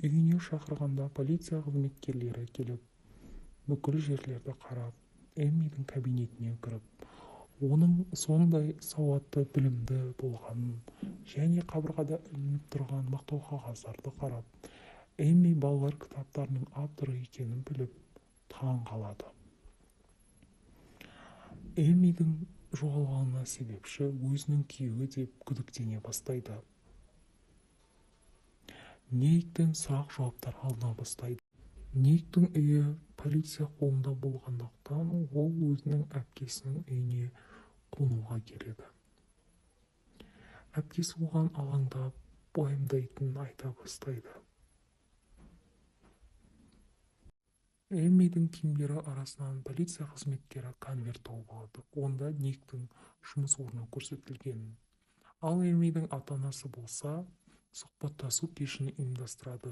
үйіне шақырғанда полиция қызметкерлері келіп, бүкіл жерлерді қарап, Эммидің кабинетіне кіріп, оның сондай сауатты, білімді болғанын және қабырғада ілініп тұрған мақтау қағаздарды қарап, Эмми балалар кітаптарының авторы екенін біліп, таң қалады. Эммидің жоғалғанына себепші өзінің күйеуі деп күдіктене бастайды. Нейктен сұрақ-жауаптар алына бастайды. Нейктің үйі полиция қолында болғандықтан ол өзінің әпкесінің үйіне қонуға келеді. Әпкесі оған алаңдап, уайымдайтынын айта бастайды. Эммидің киімдері арасынан полиция қызметкері конверт тауып алады. Онда Нейктің жұмыс орны көрсетілген. Ал Эммидің ата-анасы болса, сұхбаттасу кешін ұйымдастырады.